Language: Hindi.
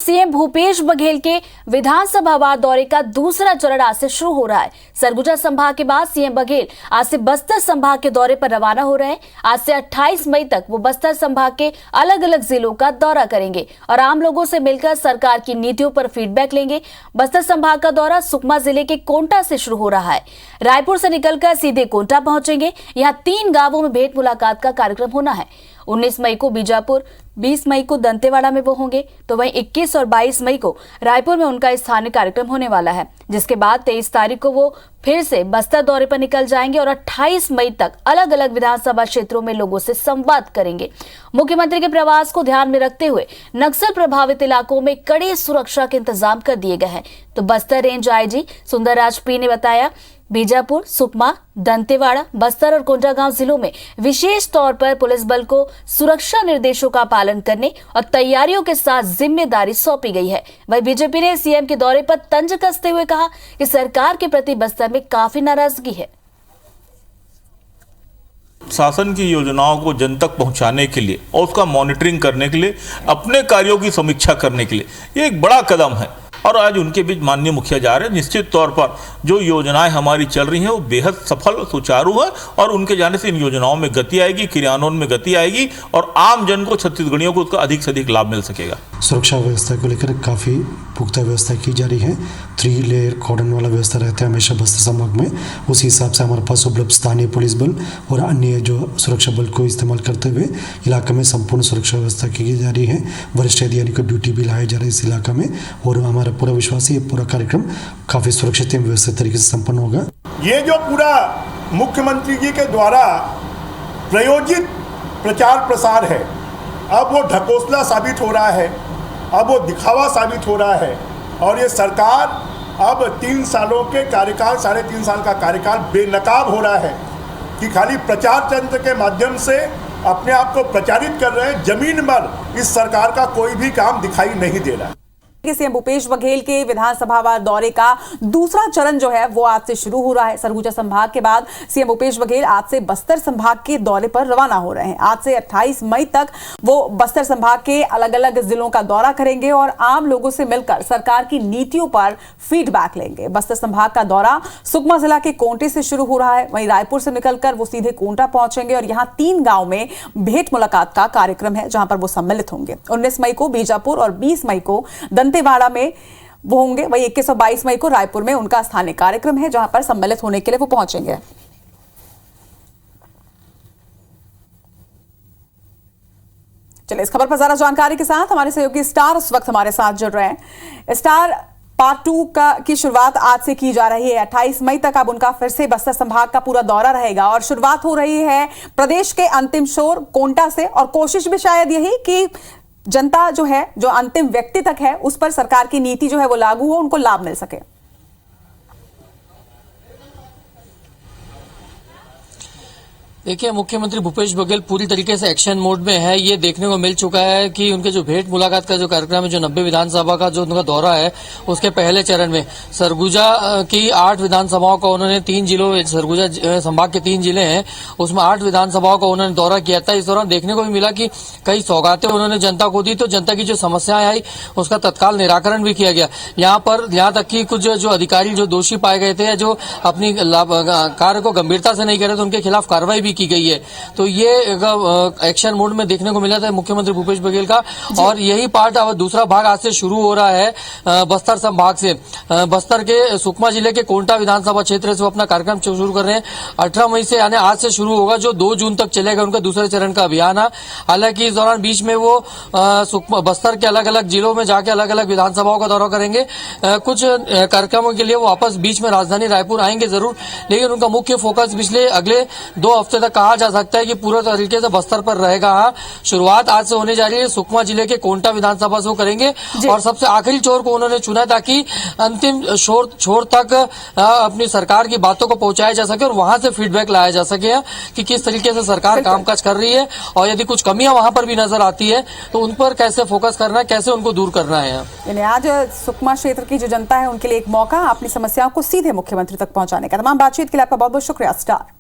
सीएम भूपेश बघेल के विधानसभा वार दौरे का दूसरा चरण आज से शुरू हो रहा है। सरगुजा संभाग के बाद सीएम बघेल आज से बस्तर संभाग के दौरे पर रवाना हो रहे हैं। आज से 28 मई तक वो बस्तर संभाग के अलग अलग जिलों का दौरा करेंगे और आम लोगों से मिलकर सरकार की नीतियों पर फीडबैक लेंगे। बस्तर संभाग का दौरा सुकमा जिले के कोंटा से शुरू हो रहा है। रायपुर से निकलकर सीधे कोंटा पहुंचेंगे। यहाँ 3 गांवों में भेंट मुलाकात का कार्यक्रम होना है। 19 मई को बीजापुर, 20 मई को दंतेवाड़ा में वो होंगे, तो वहीं 21 और 22 मई को रायपुर में उनका स्थानीय कार्यक्रम होने वाला है, जिसके बाद 23 तारीख को वो फिर से बस्तर दौरे पर निकल जाएंगे और 28 मई तक अलग अलग विधानसभा क्षेत्रों में लोगों से संवाद करेंगे। मुख्यमंत्री के प्रवास को ध्यान में रखते हुए नक्सल प्रभावित इलाकों में कड़ी सुरक्षा के इंतजाम कर दिए गए हैं। तो Bastar range IG Sundarraj P ने बताया, बीजापुर, सुकमा, दंतेवाड़ा, बस्तर और कोंडागांव जिलों में विशेष तौर पर पुलिस बल को सुरक्षा निर्देशों का पालन करने और तैयारियों के साथ जिम्मेदारी सौंपी गई है। वहीं बीजेपी ने सीएम के दौरे पर तंज कसते हुए कहा कि सरकार के प्रति बस्तर में काफी नाराजगी है। शासन की योजनाओं को जन तक पहुंचाने के लिए और उसका मॉनिटरिंग करने के लिए, अपने कार्यों की समीक्षा करने के लिए ये एक बड़ा कदम है। और आज उनके बीच माननीय मुखिया जा रहे हैं। निश्चित तौर पर जो योजनाएं हमारी चल रही हैं वो बेहद सफल, सुचारू है और उनके जाने से इन योजनाओं में गति आएगी, क्रियान्वयन में गति आएगी और आम जन को, छत्तीसगढ़ियों को उसका अधिक से अधिक लाभ मिल सकेगा। सुरक्षा व्यवस्था को लेकर काफ़ी पुख्ता व्यवस्था की जा रही है। 3 लेयर कॉर्डन वाला व्यवस्था रहता है हमेशा बस्तर संभाग में। उसी हिसाब से हमारे पास उपलब्ध स्थानीय पुलिस बल और अन्य जो सुरक्षा बल को इस्तेमाल करते हुए इलाके में संपूर्ण सुरक्षा व्यवस्था की जा रही है। वरिष्ठ अधिकारी को ड्यूटी भी लाया जा रहा है इस इलाके में और हमारा पूरा विश्वास है ये पूरा कार्यक्रम काफ़ी सुरक्षित एवं व्यवस्थित तरीके से संपन्न होगा। ये जो पूरा मुख्यमंत्री जी के द्वारा प्रायोजित प्रचार प्रसार है, अब वो ढकोसला साबित हो रहा है, अब वो दिखावा साबित हो रहा है और ये सरकार अब 3 सालों के कार्यकाल, 3.5 साल का कार्यकाल बेनकाब हो रहा है कि खाली प्रचार तंत्र के माध्यम से अपने आप को प्रचारित कर रहे हैं। जमीन पर इस सरकार का कोई भी काम दिखाई नहीं दे रहा है। सीएम भूपेश बघेल के विधानसभा वार दौरे का दूसरा चरण जो है वो आज से शुरू हो रहा है। सरगुजा संभाग के बाद सीएम भूपेश बघेल आज से बस्तर संभाग के दौरे पर रवाना हो रहे हैं। आज से 28 मई तक वो बस्तर संभाग के अलग अलग जिलों का दौरा करेंगे और आम लोगों से मिलकर सरकार की नीतियों पर फीडबैक लेंगे। बस्तर संभाग का दौरा सुकमा जिला के कोंटे से शुरू हो रहा है। वहीं रायपुर से निकलकर वो सीधे कोंटा पहुंचेंगे और यहाँ 3 गांव में भेंट मुलाकात का कार्यक्रम है, जहां पर वो सम्मिलित होंगे। 19 मई को बीजापुर और 20 मई को दंतेवाड़ा में वो होंगे। वही 21 और 22 मई को रायपुर में उनका स्थानीय कार्यक्रम है, जहां पर सम्मिलित होने के लिए वो पहुंचेंगे। चलिए इस खबर पर ज्यादा जानकारी के साथ हमारे सहयोगी स्टार इस वक्त हमारे साथ जुड़ रहे हैं। स्टार, पार्ट 2 की शुरुआत आज से की जा रही है। 28 मई तक अब उनका फिर से बस्तर संभाग का पूरा दौरा रहेगा और शुरुआत हो रही है प्रदेश के अंतिम छोर कोंटा से और कोशिश भी शायद यही कि जनता जो है, जो अंतिम व्यक्ति तक है, उस पर सरकार की नीति जो है वो लागू हो, उनको लाभ मिल सके। देखिए, मुख्यमंत्री भूपेश बघेल पूरी तरीके से एक्शन मोड में है। ये देखने को मिल चुका है कि उनके जो भेंट मुलाकात का जो कार्यक्रम है, जो 90 विधानसभा का जो उनका दौरा है, उसके पहले चरण में सरगुजा की 8 विधानसभाओं का उन्होंने 3 जिलों, सरगुजा संभाग के 3 जिले हैं, उसमें 8 विधानसभाओं का उन्होंने दौरा किया था। इस दौरान देखने को भी मिला कि कई सौगातें उन्होंने जनता को दी, तो जनता की जो समस्याएं आई उसका तत्काल निराकरण भी किया गया। यहाँ तक कि कुछ जो अधिकारी जो दोषी पाए गए थे या जो अपनी कार्य को गंभीरता से नहीं कर रहे थे, उनके खिलाफ कार्रवाई भी की गई है। तो ये एक्शन मोड में देखने को मिला था मुख्यमंत्री भूपेश बघेल का। और यही पार्ट अब दूसरा भाग आज से शुरू हो रहा है बस्तर संभाग से। बस्तर के सुकमा जिले के कोंटा विधानसभा क्षेत्र से वो अपना कार्यक्रम शुरू कर रहे हैं। 18 मई से यानी आज से शुरू होगा, जो 2 जून तक चलेगा उनका दूसरे चरण का अभियान है। हालांकि इस दौरान बीच में वो बस्तर के अलग अलग जिलों में जाके अलग अलग विधानसभाओं का दौरा करेंगे। कुछ कार्यक्रमों के लिए वो वापस बीच में राजधानी रायपुर आएंगे जरूर, लेकिन उनका मुख्य फोकस पिछले अगले 2 हफ्ते तक कहा जा सकता है कि पूरे तरीके से बस्तर पर रहेगा। शुरुआत आज से होने जा रही है, सुकमा जिले के कोंटा विधानसभा से वो करेंगे और सबसे आखिरी छोर को उन्होंने चुना ताकि अंतिम छोर तक अपनी सरकार की बातों को पहुंचाया जा सके और वहां से फीडबैक लाया जा सके कि किस तरीके से सरकार कामकाज कर रही है और यदि कुछ कमियां वहां पर भी नजर आती है तो उन पर कैसे फोकस करना है, कैसे उनको दूर करना है। आज सुकमा क्षेत्र की जो जनता है उनके लिए एक मौका अपनी समस्याओं को सीधे मुख्यमंत्री तक पहुंचाने का। तमाम बातचीत के लिए आपका बहुत बहुत शुक्रिया स्टार।